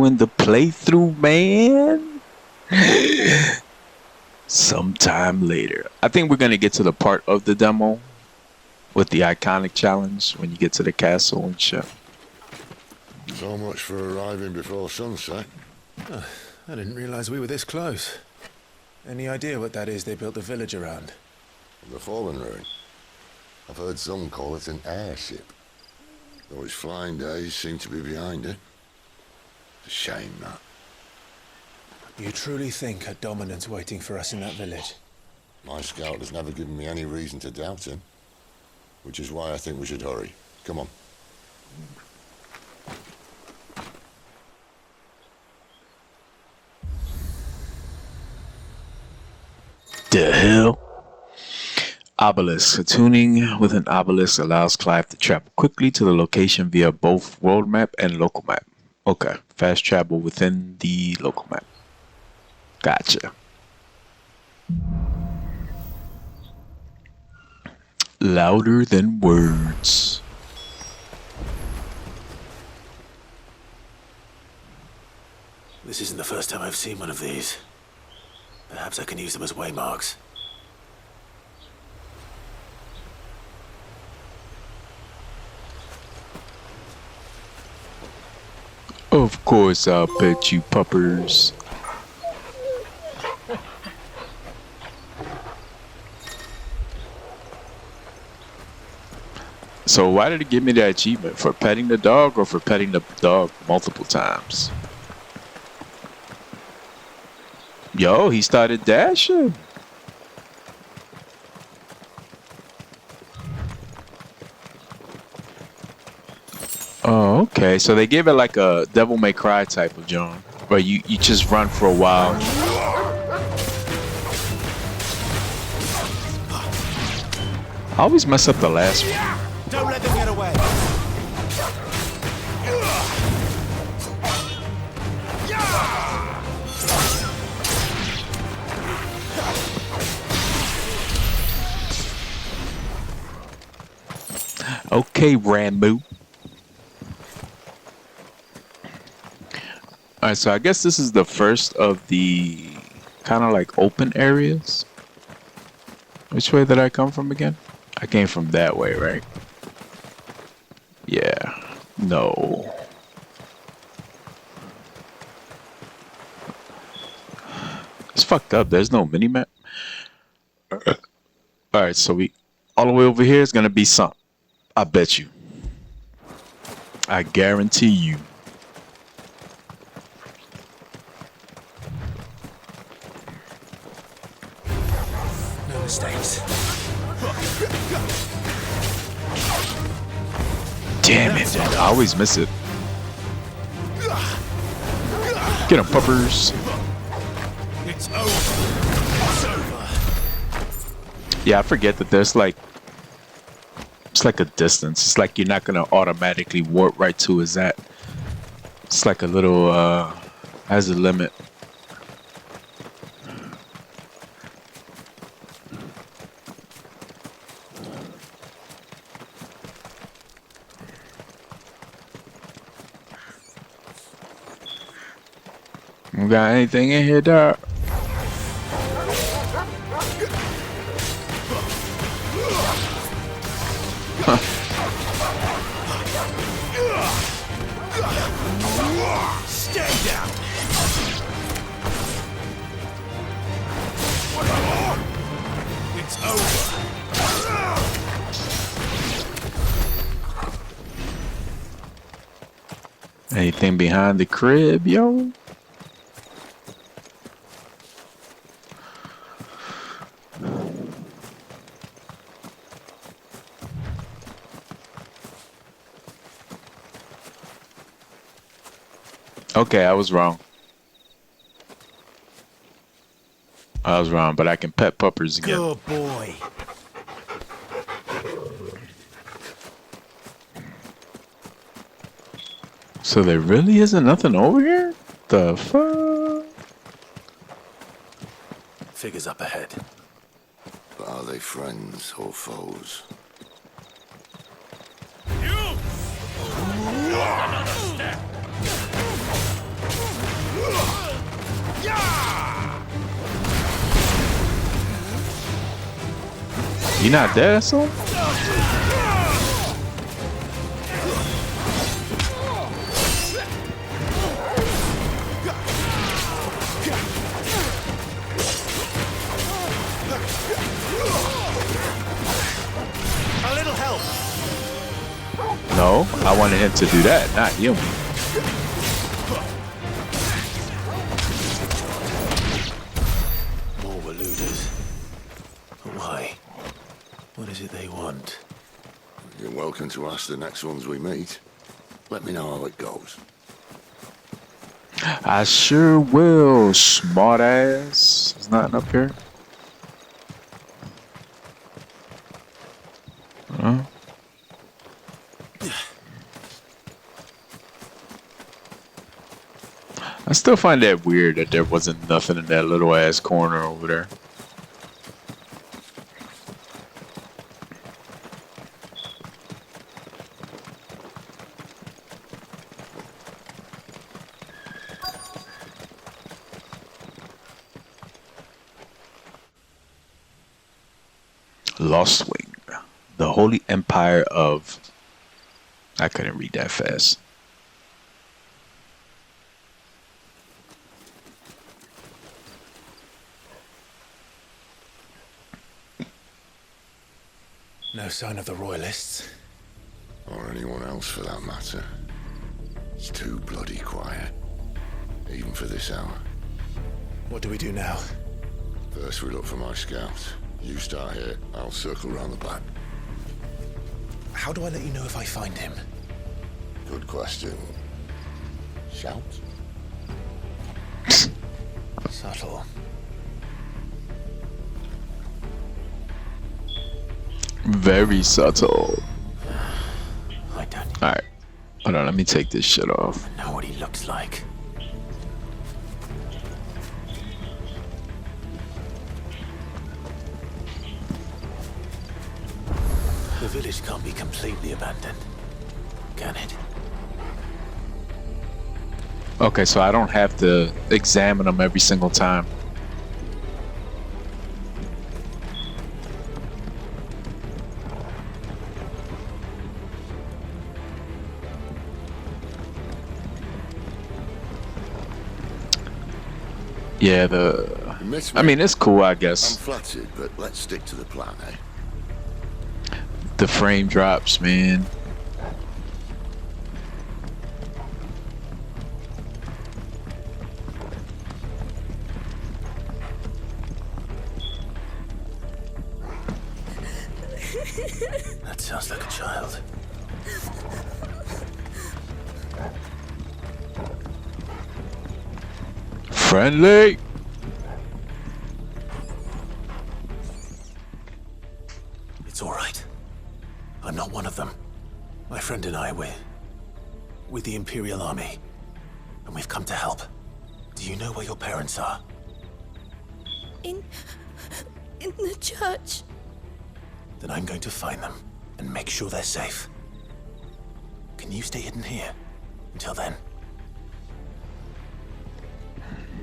doing the playthrough, man. Sometime later. I think we're gonna get to the part of the demo with the iconic challenge when you get to the castle and shit. So much for arriving before sunset. Oh, I didn't realize we were this close. Any idea what that is they built the village around? The fallen ruin. I've heard some call it an airship. Though its flying days seem to be behind it. It's a shame, that. You truly think a dominant's waiting for us in that village? My scout has never given me any reason to doubt him. Which is why I think we should hurry. Come on. The hell? Obelisk. Attuning with an obelisk allows Clive to travel quickly to the location via both world map and local map. Okay, fast travel within the local map. Gotcha. Louder than words. This isn't the first time I've seen one of these. Perhaps I can use them as waymarks. Of course, I'll bet you puppers. So why did it give me that achievement? For petting the dog or for petting the dog multiple times? Yo, he started dashing. Oh, okay. So they give it like a Devil May Cry type of genre, where you just run for a while. I always mess up the last one. Don't let them get away. Okay, Rambo. Alright, so I guess this is the first of the kind of like open areas. Which way did I come from again? I came from that way, right? Yeah. No. It's fucked up. There's no mini-map. Alright, so we... all the way over here is gonna be something. I bet you. I guarantee you. No mistakes. Damn it. I always miss it. Get him, puppers. It's over. It's over. Yeah, I forget that there's like... it's like a distance. It's like you're not gonna automatically warp right to his at. It's like a little has a limit. You got anything in here, dog? Stay down. It's over. Anything behind the crib, yo? Okay, I was wrong. I was wrong, but I can pet puppers again. Good boy. So there really isn't nothing over here? The fuck? Figures up ahead. But are they friends or foes? You! Another step. You not there, son? A little help. No, I wanted him to do that, not you. More Waluders. Why? What is it they want? You're welcome to ask the next ones we meet. Let me know how it goes. I sure will, smart ass. There's nothing up here. Huh? I still find that weird that there wasn't nothing in that little ass corner over there. Lost Wing. The Holy Empire of... I couldn't read that fast. No sign of the Royalists. Or anyone else for that matter. It's too bloody quiet. Even for this hour. What do we do now? First we look for my scouts. You start here, I'll circle round the back. How do I let you know if I find him? Good question. Shout? Subtle. Very subtle. I don't Alright. Hold on, let me take this shit off. know what he looks like. The village can't be completely abandoned, can it? Okay, so I don't have to examine them every single time. Yeah, You miss me? I mean, it's cool, I I'm guess. flattered, but let's stick to the plan, eh? The frame drops, man. That sounds like a child. Friendly. It's all right. I'm not one of them. My friend and I, we're with the Imperial Army, and we've come to help. Do you know where your parents are? In the church. Then I'm going to find them and make sure they're safe. Can you stay hidden here until then?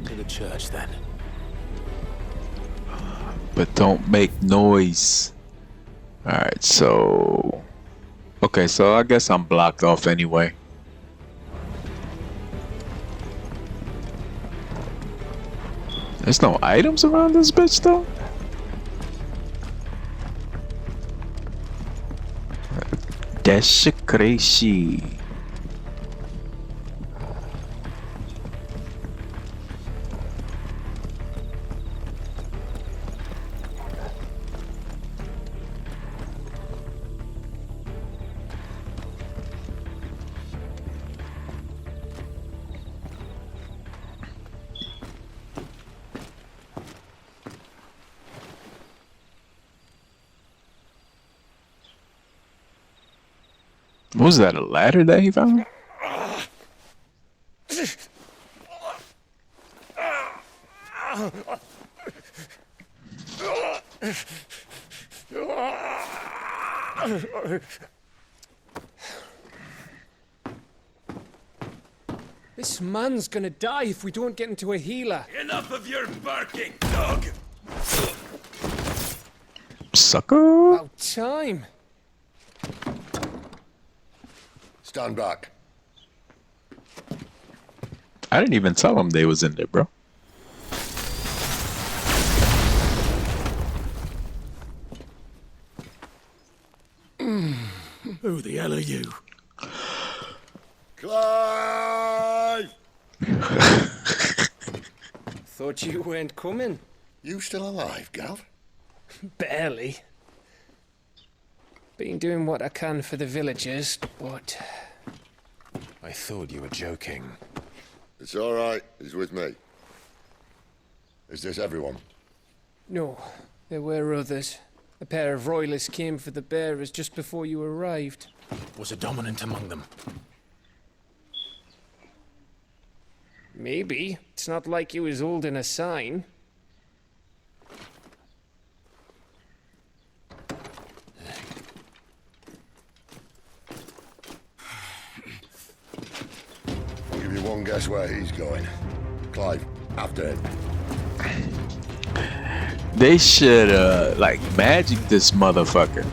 To the church, then. But don't make noise. Alright, so... Okay, so I guess I'm blocked off anyway. There's no items around this bitch, though? That's crazy. What was that, a ladder that he found? This man's gonna die if we don't get into a healer. Enough of your barking, dog! sucker. About time. Stand back. I didn't even tell him they was in there, bro. Who the hell are you? Clive! Thought you weren't coming. You still alive, Gav? Barely. Been doing what I can for the villagers, but... I thought you were joking. It's all right. He's with me. Is this everyone? No, there were others. A pair of royalists came for the bearers just before you arrived. Was a dominant among them? Maybe. It's not like he was holding a sign. I'll give you one guess where he's going. Clive, after him. They should like magic this motherfucker.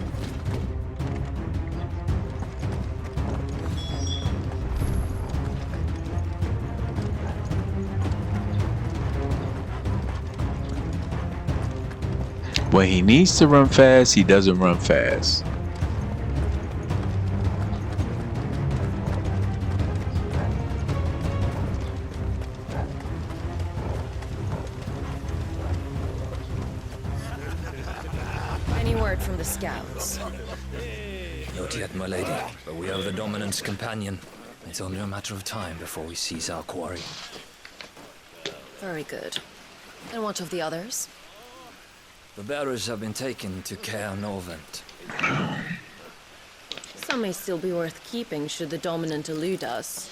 When he needs to run fast, he doesn't run fast. Any word from the scouts? Not yet, my lady, but we have the Dominant's companion. It's only a matter of time before we seize our quarry. Very good. And what of the others? The bearers have been taken to Caer Norvent. Some may still be worth keeping should the Dominant elude us.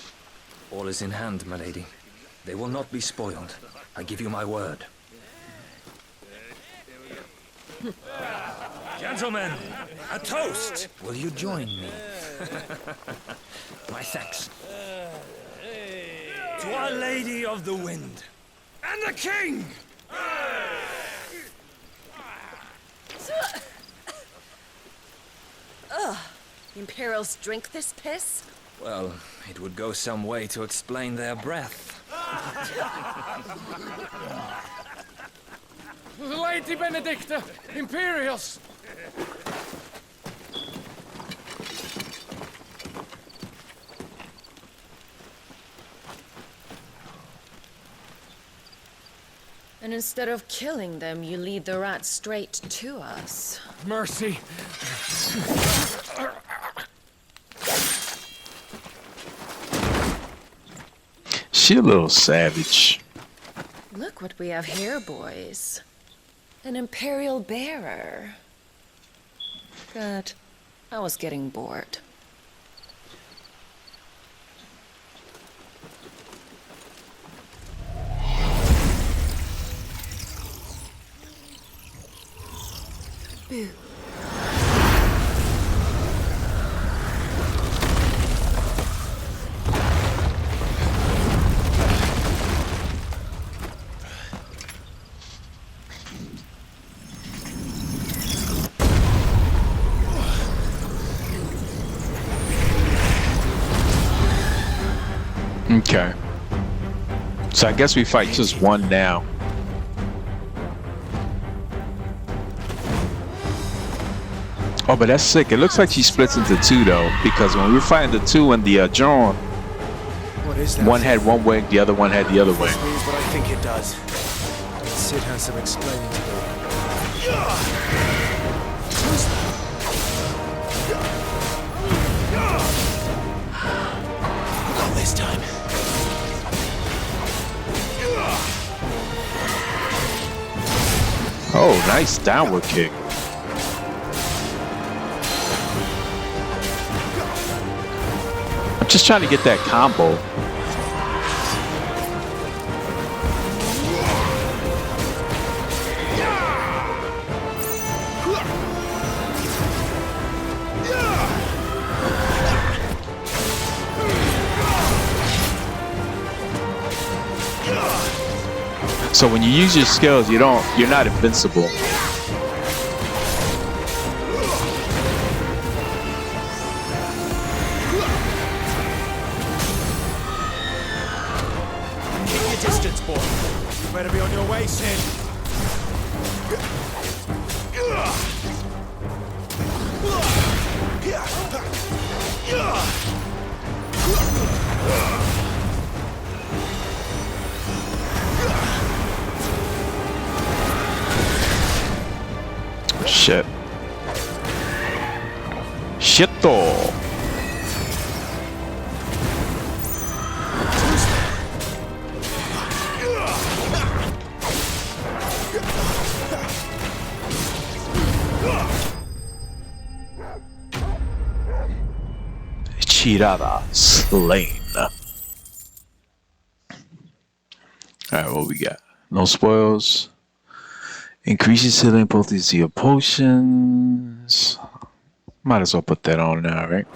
All is in hand, my lady. They will not be spoiled. I give you my word. Gentlemen, a toast! Will you join me? My thanks. To Our Lady of the Wind. And the King! Ugh! Imperials drink this piss? Well, it would go some way to explain their breath. Lady Benedicta! Imperials! And instead of killing them, you lead the rats straight to us. Mercy! She a little savage. Look what we have here, boys. An Imperial bearer. Good. I was getting bored. Boo. Okay. So I guess we fight just one now. Oh, but that's sick. It looks like she splits into two though, because when we were fighting the two in the John, What is that? one had one wing, the other one had the other wing. This means what I think it does. Sid has some explaining to do. Not this time. Oh, nice downward kick. I'm just trying to get that combo. So when you use your skills, you're not invincible. better be on your way, Sin. Shit. Shitto. Chirada slain. Alright, what we got? No spoils. Increases healing potency of potions. Might as well put that on now, right?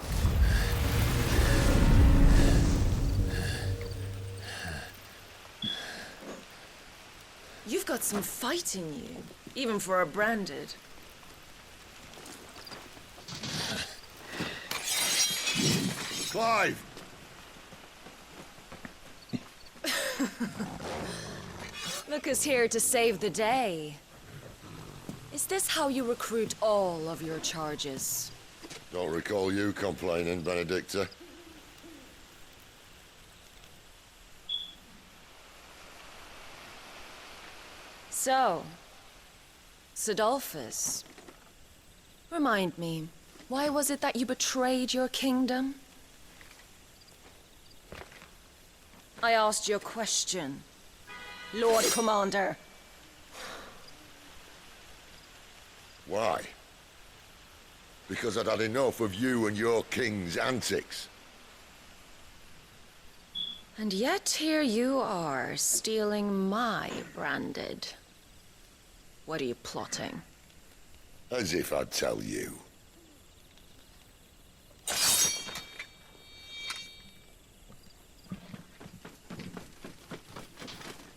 You've got some fight in you, even for a branded. Clive! Look who's here to save the day. Is this how you recruit all of your charges? Don't recall you complaining, Benedicta. So, Sidolphus, remind me, why was it that you betrayed your kingdom? I asked you a question, Lord Commander. Why? Because I'd had enough of you and your king's antics. And yet here you are, stealing my branded. What are you plotting? As if I'd tell you.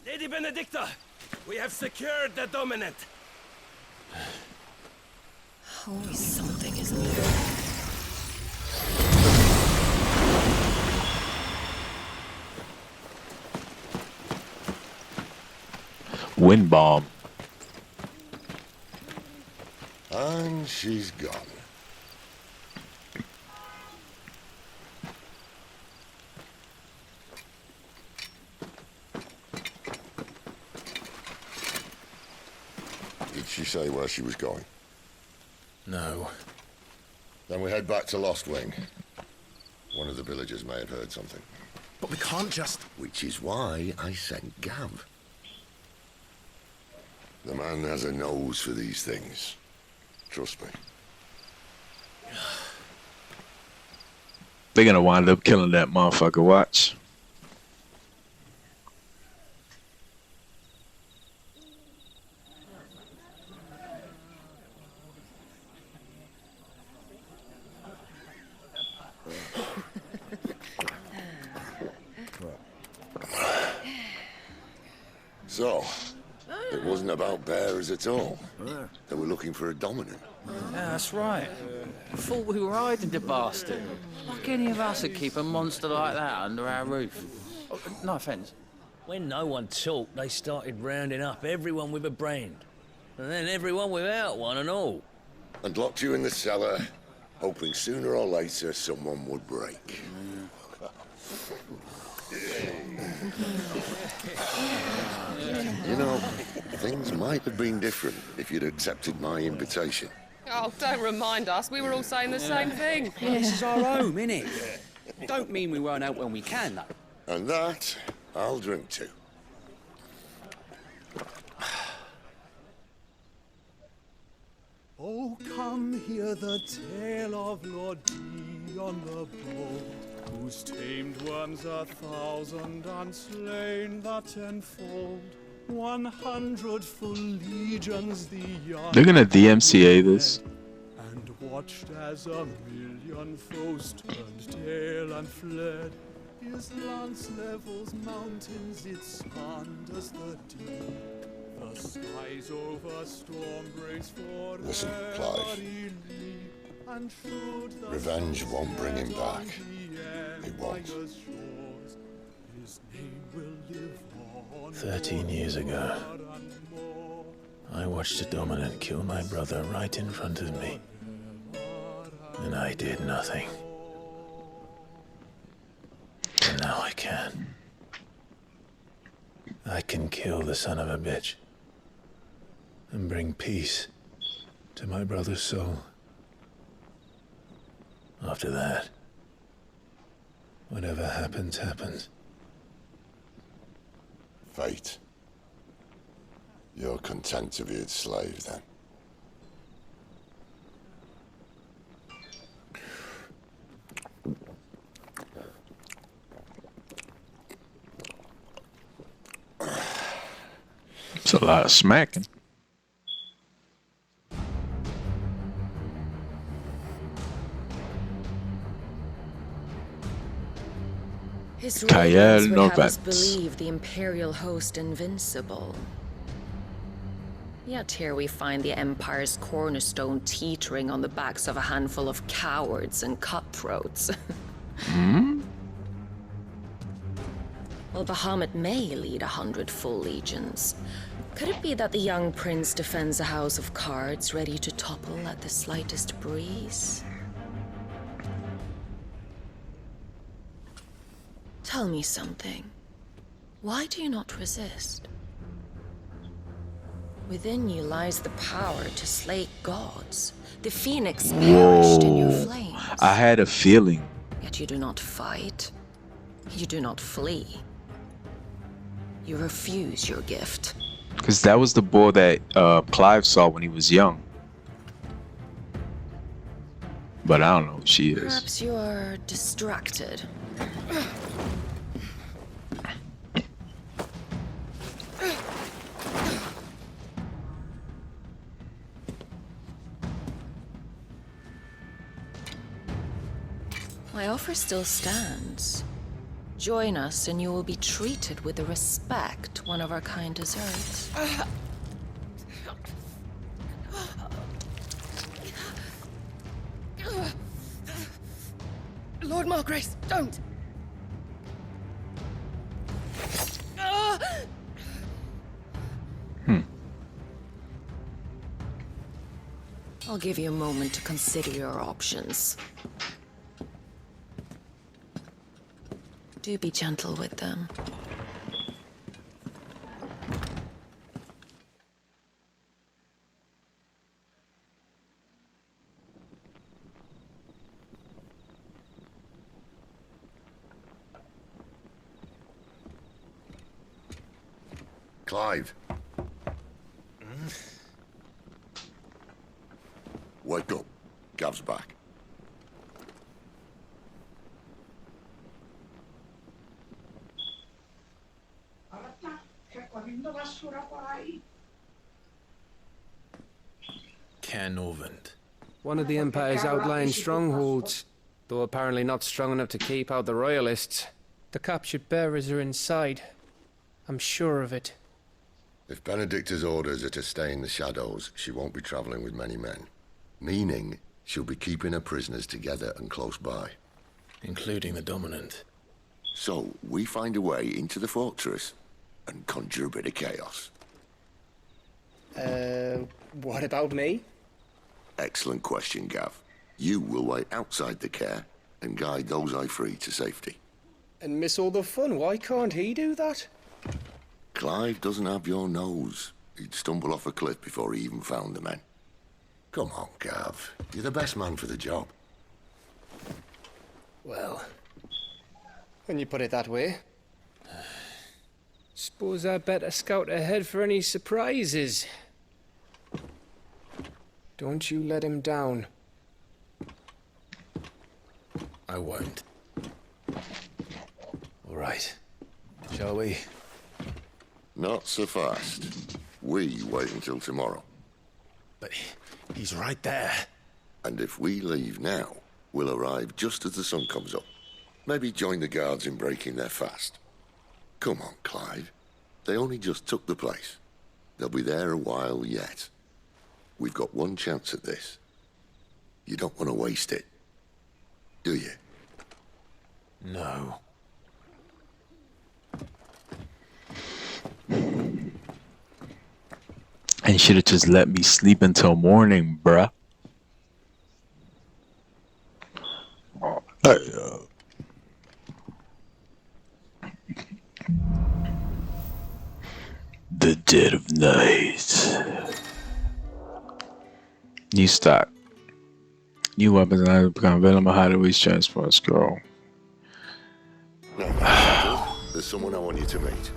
Lady Benedicta, we have secured the dominant. Always something, isn't there? Wind bomb. And she's gone. Did she say where she was going? No. Then we head back to Lost Wing. One of the villagers may have heard something. But we can't just... Which is why I sent Gav. The man has a nose for these things. Trust me. They're gonna wind up killing that motherfucker, watch. So, it wasn't about bearers at all. They were looking for a dominant. Yeah, that's right. I thought we were hiding the bastard. Like any of us would keep a monster like that under our roof. Oh, no offence. When no one talked, they started rounding up everyone with a brand. And then everyone without one and all. And locked you in the cellar, hoping sooner or later someone would break. You know, things might have been different if you'd accepted my invitation. Oh, don't remind us. We were all saying the same thing. Yeah, this is our home, innit? Don't mean we won't help when we can, though. And that, I'll drink to. Oh, come hear the tale of Lord D on the bold, whose tamed worms 1,000 and slain the tenfold. 100 full legions the young. They're gonna DMCA this. And watched as 1,000,000 foes turned tail and fled. His lance levels mountains, it spanned as the deep. The skies over storm breaks for Listen, Clive. Revenge won't bring him back. It won't. his name will live on. 13 years ago, I watched a dominant kill my brother right in front of me. And I did nothing. And now I can. I can kill the son of a bitch. And bring peace to my brother's soul. After that, whatever happens, happens. Fate. You're content to be its slave, then? It's a lot of smacking. His Kael radiance would have us Novats. believe the Imperial host invincible. Yet here we find the Empire's cornerstone teetering on the backs of a handful of cowards and cutthroats. Well, Bahamut may lead 100 full legions. Could it be that the young prince defends a house of cards ready to topple at the slightest breeze? Tell me something. Why do you not resist? Within you lies the power to slay gods. The phoenix perished in your flames. I had a feeling. Yet you do not fight. You do not flee. You refuse your gift. Because that was the boy that Clive saw when he was young. But I don't know who she is. Perhaps you are distracted. My offer still stands. Join us and you will be treated with the respect one of our kind deserves. Lord Margrace, don't! I'll give you a moment to consider your options. Do be gentle with them. Clive. Wake up. Gav's back. Canovant. One of the Empire's outlying strongholds, though apparently not strong enough to keep out the Royalists. The captured bearers are inside. I'm sure of it. If Benedicta's orders are to stay in the shadows, she won't be traveling with many men. Meaning, she'll be keeping her prisoners together and close by. Including the Dominant. So, we find a way into the fortress and conjure a bit of chaos. What about me? Excellent question, Gav. You will wait outside the care and guide those I free to safety. And miss all the fun. Why can't he do that? Clive doesn't have your nose. He'd stumble off a cliff before he even found the men. Come on, Gav. You're the best man for the job. Well, when you put it that way. Suppose I better scout ahead for any surprises. Don't you let him down. I won't. All right. Shall we? Not so fast. We wait until tomorrow. But he's right there. And if we leave now, we'll arrive just as the sun comes up. Maybe join the guards in breaking their fast. Come on, Clive. They only just took the place. They'll be there a while yet. We've got one chance at this. You don't want to waste it, do you? No. And should have just let me sleep until morning, bruh. The dead of night. New stock. New weapons and items become available. Hideaways, transport, scroll. No, there's someone I want you to meet.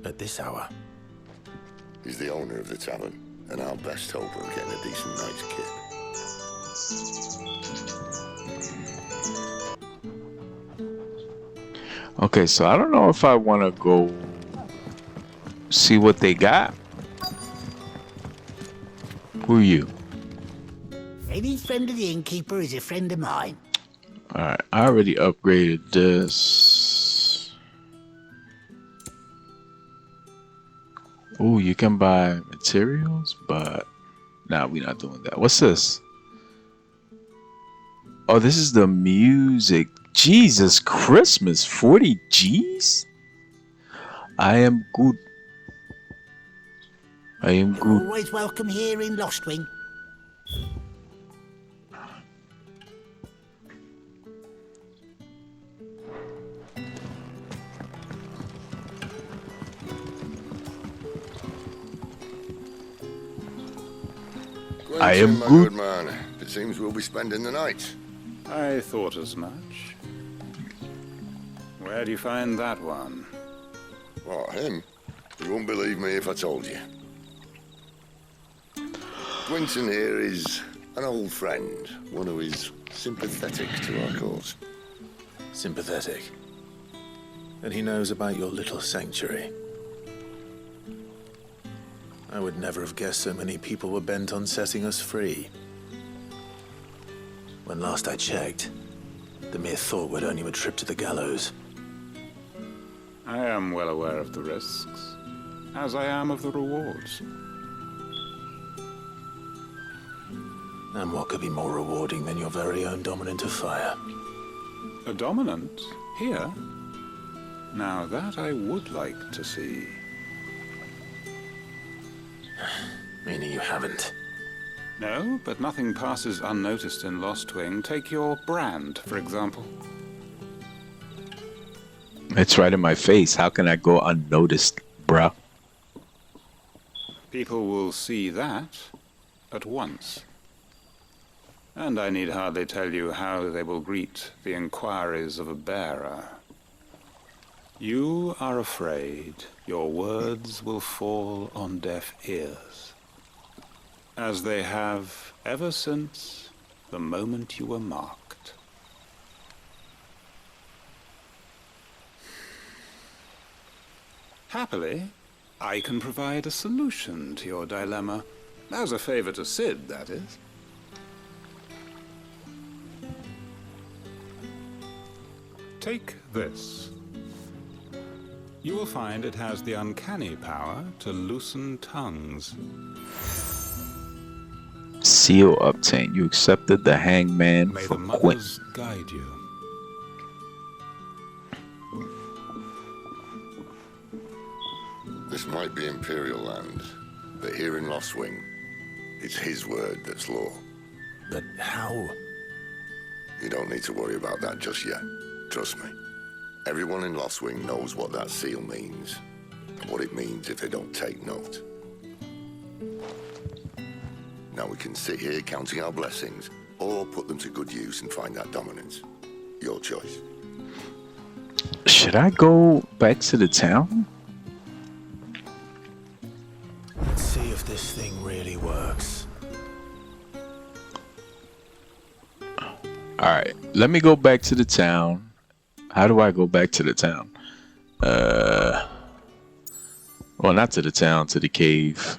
At this hour? He's the owner of the tavern, and our best hope of getting a decent night's kit. Okay, so I don't know if I want to go see what they got. Who are you? Any friend of the innkeeper is a friend of mine. Alright, I already upgraded this. Oh, you can buy materials, but nah, we're not doing that. What's this? Oh, this is the music. Jesus Christmas, 40 G's? I am good. I am You're good. always welcome here in Lostwing. I am my good. Man. It seems we'll be spending the night. I thought as much. Where do you find that one? What, him? You wouldn't believe me if I told you. Gwynton here is an old friend, one who is sympathetic to our cause. Sympathetic. And he knows about your little sanctuary. I would never have guessed so many people were bent on setting us free. When last I checked, the mere thought would earn you a trip to the gallows. I am well aware of the risks, as I am of the rewards. And what could be more rewarding than your very own dominant of fire? A dominant? Here? Now that I would like to see. Meaning you haven't? No, but nothing passes unnoticed in Lostwing. Take your brand, for example. It's right in my face. How can I go unnoticed, bruh? People will see that at once. And I need hardly tell you how they will greet the inquiries of a bearer. You are afraid your words will fall on deaf ears, as they have ever since the moment you were marked. Happily, I can provide a solution to your dilemma, as a favor to Sid, that is. Take this. You will find it has the uncanny power to loosen tongues. Seal obtained. You accepted the hangman May for the Quint. mothers guide you. This might be Imperial land, but here in Lostwing, it's his word that's law. But how? You don't need to worry about that just yet. Trust me. Everyone in Lostwing knows what that seal means, and what it means if they don't take note. Now we can sit here counting our blessings, or put them to good use and find that dominance. Your choice. Should I go back to the town? Let's see if this thing really works. Alright, let me go back to the town. How do I go back to the town? Well, not to the town, to the cave.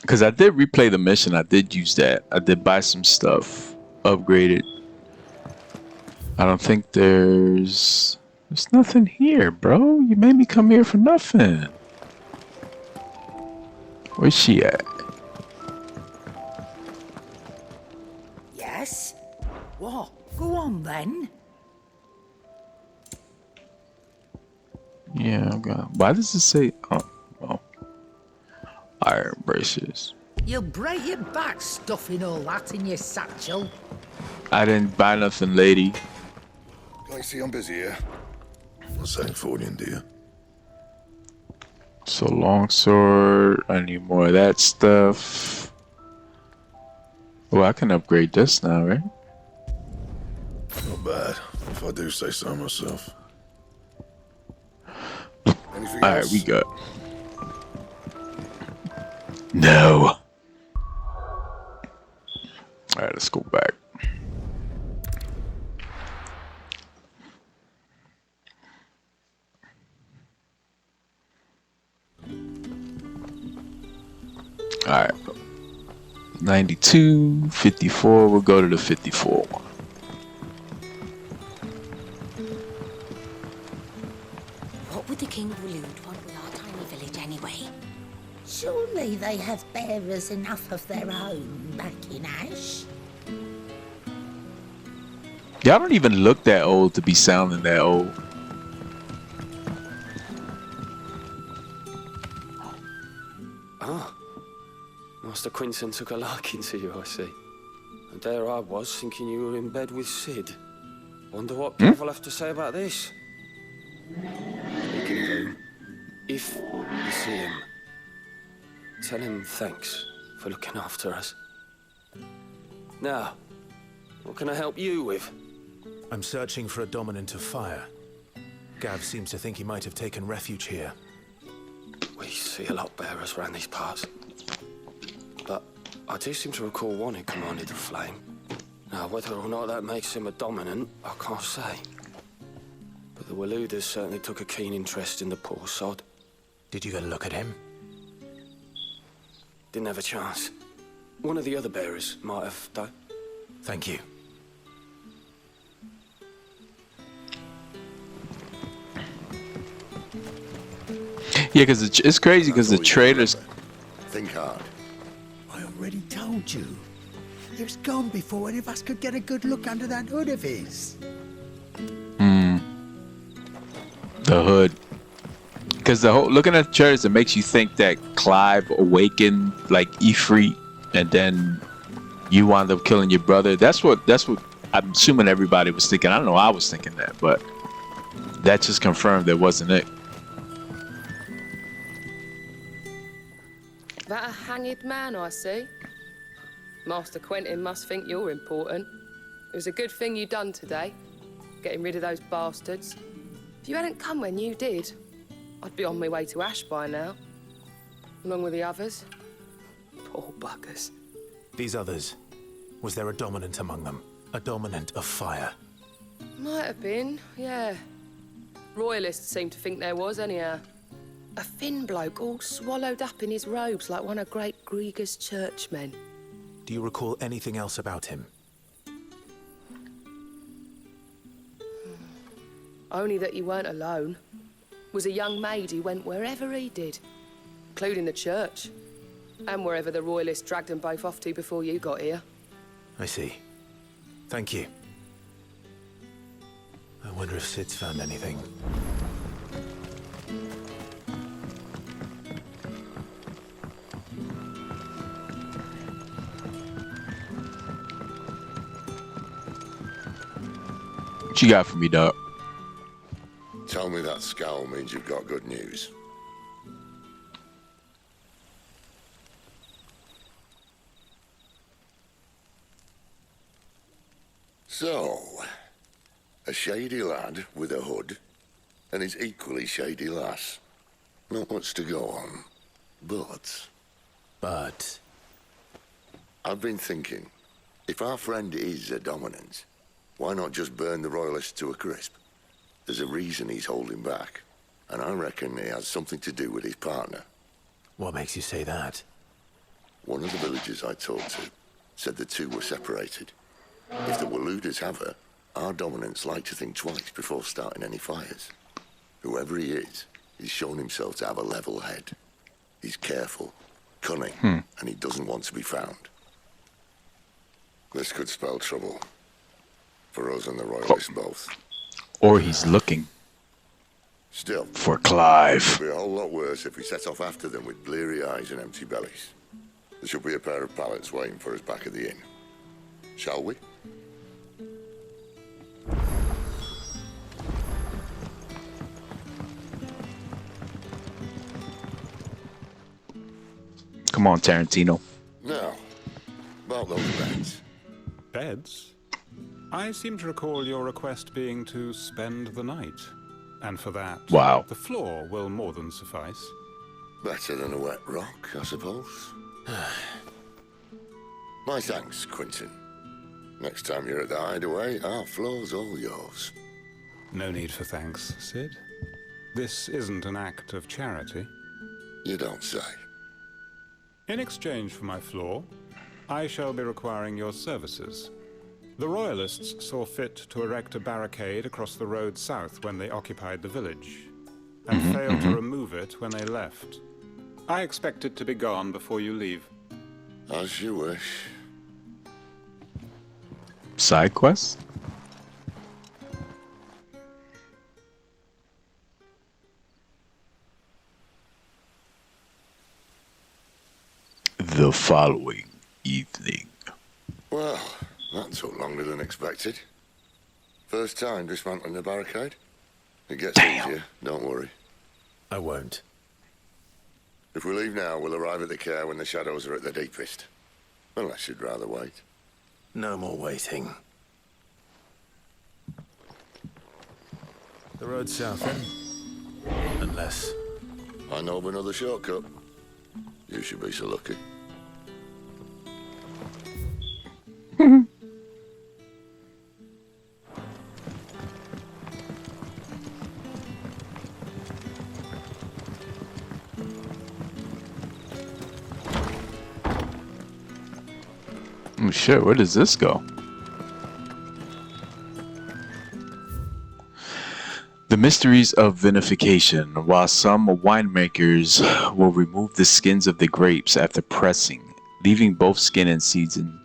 Because I did replay the mission. I did use that. I did buy some stuff. Upgraded. I don't think there's nothing here, bro. You made me come here for nothing. Where's she at? Yes? What? Go on then. You Yeah, I'm gonna. Why does it say? Oh, iron braces. You'll break your back stuffing all that in your satchel. I didn't buy nothing, lady. I see I'm busy here. What's that for you, dear? So long sword. I need more of that stuff. Well, I can upgrade this now, right? Not bad, if I do say so myself. Anything All right, else? we got. No. All right, let's go back. All right. 92, 54. We'll go to the 54 one. What would the King of Waloed want with our tiny village anyway? Surely they have bearers enough of their own back in Ash. Y'all don't even look that old to be sounding that old. Ah, Master Quinton took a liking to you, I see. And there I was, thinking you were in bed with Sid. Wonder what people have to say about this. Speaking of whom, if you see him, tell him thanks for looking after us. Now, what can I help you with? I'm searching for a dominant of fire. Gav seems to think he might have taken refuge here. We see a lot bearers around these parts. But I do seem to recall one who commanded the flame. Now, whether or not that makes him a dominant, I can't say. But the Walooders certainly took a keen interest in the poor sod. Did you get a look at him? Didn't have a chance. One of the other bearers might have, though. Thank you. Yeah, because it's crazy because the traders. Think hard. I already told you. It was gone before any of us could get a good look under that hood of his. The hood. Because the whole looking at the traders, it makes you think that Clive awakened like Ifrit, and then you wound up killing your brother. That's what I'm assuming everybody was thinking. I don't know. I was thinking that, but that just confirmed that wasn't it. That a hanged man, I see. Master Quentin must think you're important. It was a good thing you done today, getting rid of those bastards. If you hadn't come when you did, I'd be on my way to Ash by now, along with the others. Poor buggers. These others, was there a dominant among them? A dominant of fire? Might have been, yeah. Royalists seem to think there was, anyhow. A thin bloke all swallowed up in his robes like one of Great Gregor's churchmen. Do you recall anything else about him? Only that he weren't alone. Was a young maid who went wherever he did, including the church, and wherever the Royalists dragged them both off to before you got here. I see. Thank you. I wonder if Sid's found anything. What you got for me, dog? Tell me that scowl means you've got good news. So, a shady lad with a hood, and his equally shady lass. Not much to go on, but... I've been thinking, if our friend is a dominant, why not just burn the Royalists to a crisp? There's a reason he's holding back, and I reckon he has something to do with his partner. What makes you say that? One of the villagers I talked to said the two were separated. If the Walooders have her, our dominants like to think twice before starting any fires. Whoever he is, he's shown himself to have a level head. He's careful, cunning, and he doesn't want to be found. This could spell trouble. For us and the Royalists both. Or he's looking. Still, For Clive. it'll be a whole lot worse if we set off after them with bleary eyes and empty bellies. There should be a pair of pallets waiting for us back at the inn. Shall we? Come on, Tarantino. Now, about those beds. Beds? I seem to recall your request being to spend the night. And for that, wow, the floor will more than suffice. Better than a wet rock, I suppose. My thanks, Quentin. Next time you're at the hideaway, our floor's all yours. No need for thanks, Sid. This isn't an act of charity. You don't say. In exchange for my floor, I shall be requiring your services. The Royalists saw fit to erect a barricade across the road south when they occupied the village, and failed to remove it when they left. I expect it to be gone before you leave. As you wish. Side quest? The following evening. Well, that took longer than expected. First time dismantling the barricade? It gets easier, don't worry. I won't. If we leave now, we'll arrive at the care when the shadows are at their deepest. Unless you'd rather wait. No more waiting. The road south, then? Unless... I know of another shortcut. You should be so lucky. Oh shit, where does this go? The mysteries of vinification. While some winemakers will remove the skins of the grapes after pressing, leaving both skin and seeds in,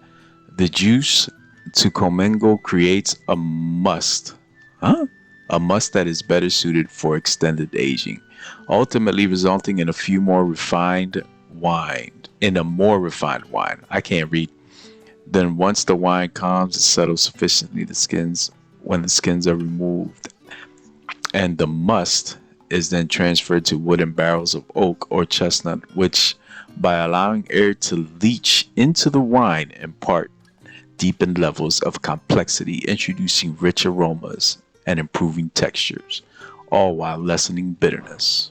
the juice to commingle creates a must. A must that is better suited for extended aging, ultimately resulting in a more refined wine. I can't read. Then once the wine calms and settles sufficiently, when the skins are removed, and the must is then transferred to wooden barrels of oak or chestnut, which, by allowing air to leach into the wine, impart deepened levels of complexity, introducing rich aromas and improving textures, all while lessening bitterness.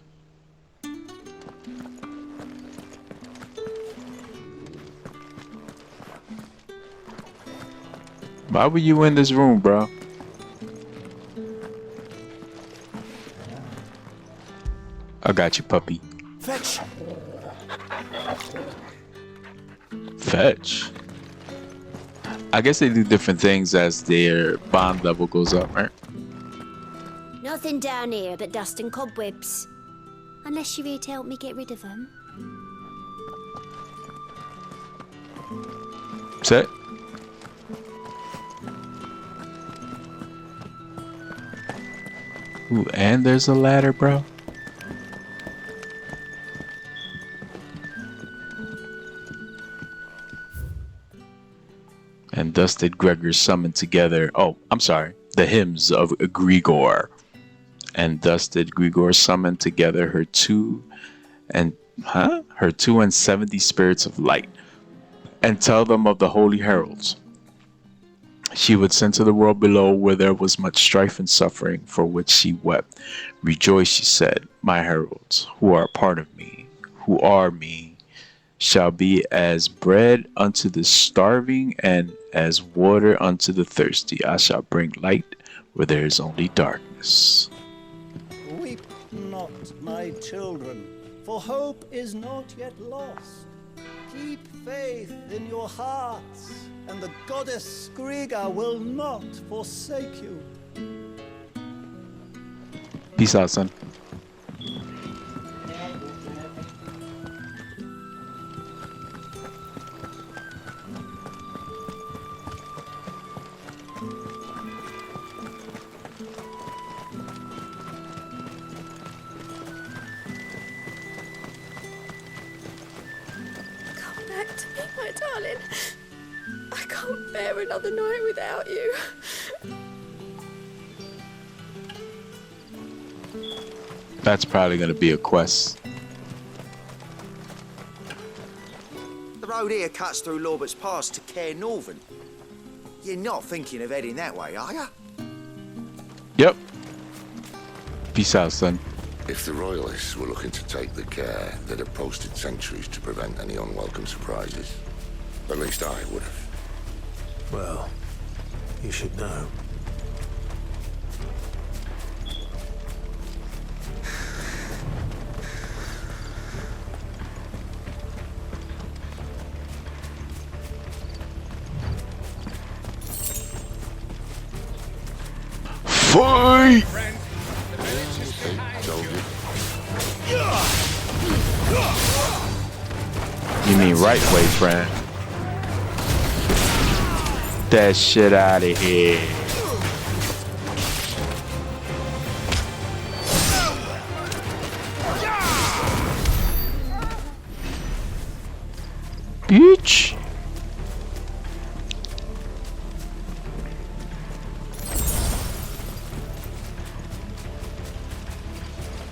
Why were you in this room, bro? I got you, puppy. Fetch! Fetch? I guess they do different things as their bond level goes up, right? Nothing down here but dust and cobwebs. Unless you're here to help me get rid of them. Set. Ooh, and there's a ladder, bro. And thus did Gregor summon together. Oh, I'm sorry. The hymns of Grigor. And thus did Grigor summon together her 270 spirits of light, and tell them of the holy heralds. She would send to the world below, where there was much strife and suffering, for which she wept. Rejoice, she said, my heralds, who are a part of me, who are me, shall be as bread unto the starving and as water unto the thirsty. I shall bring light where there is only darkness. Weep not, my children, for hope is not yet lost. Keep faith in your hearts, and the goddess Skriga will not forsake you. Peace out, son. bear another night without you. That's probably gonna be a quest. The road here cuts through Lorbert's Pass to Care Northern. You're not thinking of heading that way, are you? Yep. Peace out, son. If the Royalists were looking to take the Care, they'd have posted sentries to prevent any unwelcome surprises. At least I would have. Well, you should know. Fight! You mean right way, friend? That shit out of here. Bitch.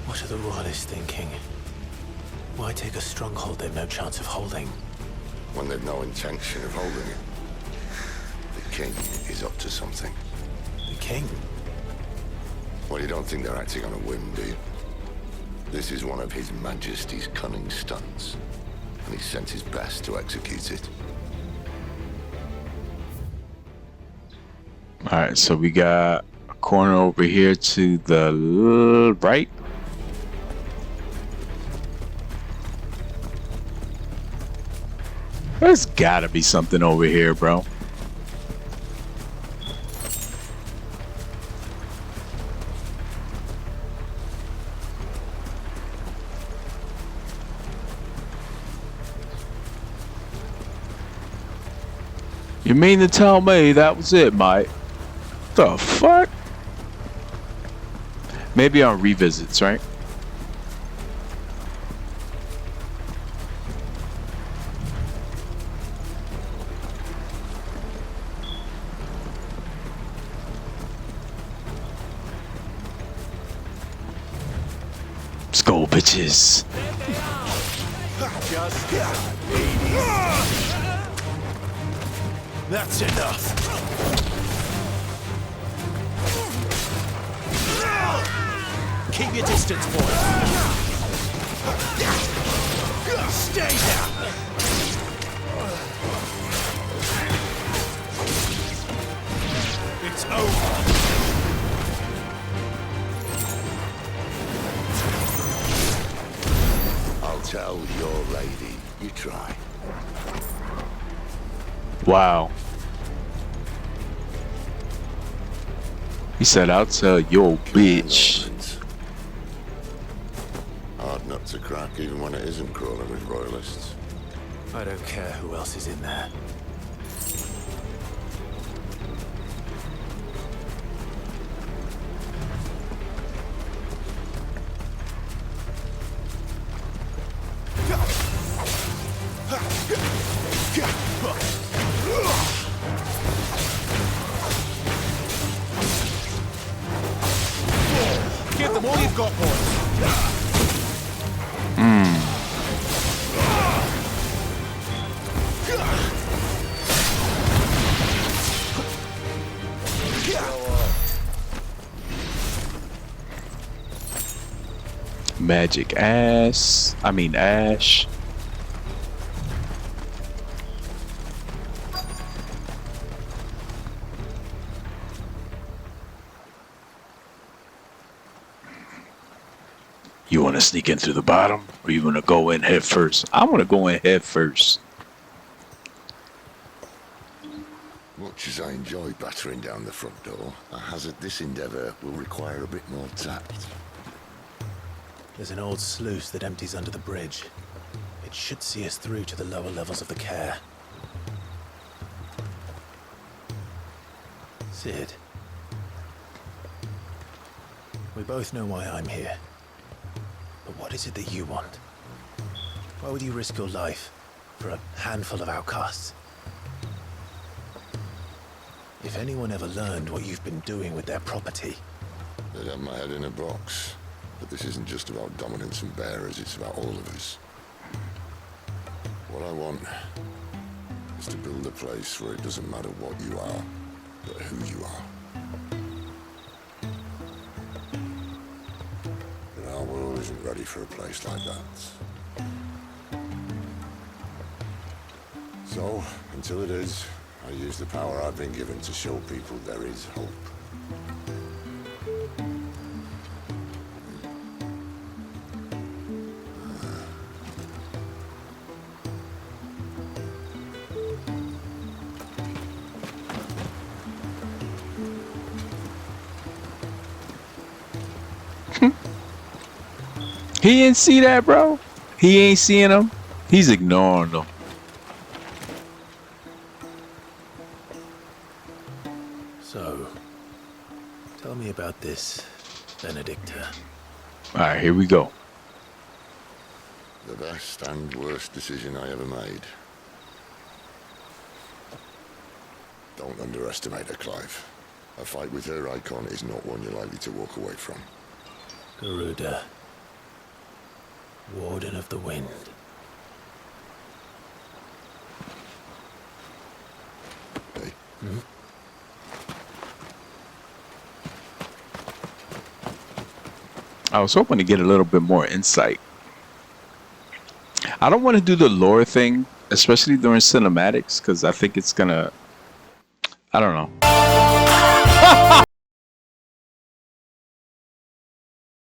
What are the Royalists thinking? Why take a stronghold they've no chance of holding? When they've no intention of holding it. The King is up to something. The King? Well, you don't think they're acting on a whim, do you? This is one of His Majesty's cunning stunts, and he sent his best to execute it. Alright, so we got a corner over here to the right. There's gotta be something over here, bro. You mean to tell me that was it, mate? The fuck? Maybe on revisits, right? Let's go, bitches. That's enough. Keep your distance, boy. Stay down. It's over. I'll tell your lady. You try. Wow. He said, I'll tell your bitch. Hard nut to crack, even when it isn't crawling with Royalists. I don't care who else is in there. Give them all you've got, boys. Magic ass. I mean Ash. You want to sneak in through the bottom, or you want to go in head first? I want to go in head first. Much as I enjoy battering down the front door, I hazard this endeavour will require a bit more tact. There's an old sluice that empties under the bridge. It should see us through to the lower levels of the Care. Sid. We both know why I'm here. But what is it that you want? Why would you risk your life for a handful of outcasts? If anyone ever learned what you've been doing with their property... They'd have my head in a box. But this isn't just about dominance and bearers, it's about all of us. What I want is to build a place where it doesn't matter what you are, but who you are. But our world isn't ready for a place like that. So, until it is, I use the power I've been given to show people there is hope. He didn't see that, bro. He ain't seeing them. He's ignoring them. So, tell me about this, Benedicta. Alright, here we go. The best and worst decision I ever made. Don't underestimate her, Clive. A fight with her Eikon is not one you're likely to walk away from. Garuda. Warden of the Wind. Hey. Hmm? I was hoping to get a little bit more insight. I don't want to do the lore thing, especially during cinematics, because I think it's gonna... I don't know.